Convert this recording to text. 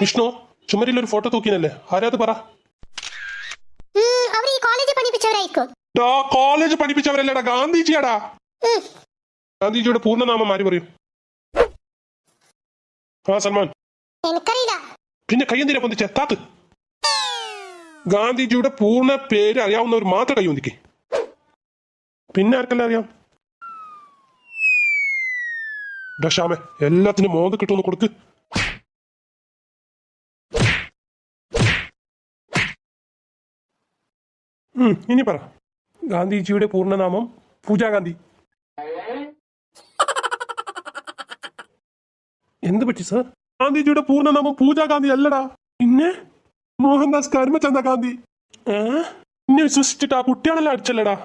വിഷ്ണു ചുമരിൽ ഒരു ഫോട്ടോ തൂക്കിനല്ലേ, ആരാത് പറ. അവർ ഈ കോളേജ് പഠിപ്പിച്ചവരായിരിക്കും. കോളേജ് പഠിപ്പിച്ചവരല്ലടാ, ഗാന്ധിജിയാടാ. ഗാന്ധിജിയുടെ പൂർണ്ണനാമം ആര് പറയും? ആ സൽമാൻ. എനിക്കറിയില്ല. പിന്നെ കയ്യെന്തിനാ പൊന്തിച്ച താത്ത്? ഗാന്ധിജിയുടെ പൂർണ്ണ പേര് അറിയാവുന്നവർ മാത്രം കൈ പൊന്തിക്കേ. പിന്നെ ആർക്കെല്ലാം അറിയാം? ഷാമെ എല്ലാത്തിനും മോന്ത് കിട്ടുമെന്ന് കൊടുക്ക്. ഇനി പറ. ഗാന്ധിജിയുടെ പൂർണ്ണനാമം പൂജാ ഗാന്ധി. എന്ത് പറ്റി സർ? ഗാന്ധിജിയുടെ പൂർണ്ണനാമം പൂജാ ഗാന്ധി അല്ലടാ, പിന്നെ മോഹൻദാസ് കരംചന്ദ് ഗാന്ധി. എന്നെ വിശ്വസിച്ചിട്ട് ആ കുട്ടിയാണല്ലോ അടിച്ചല്ലടാ.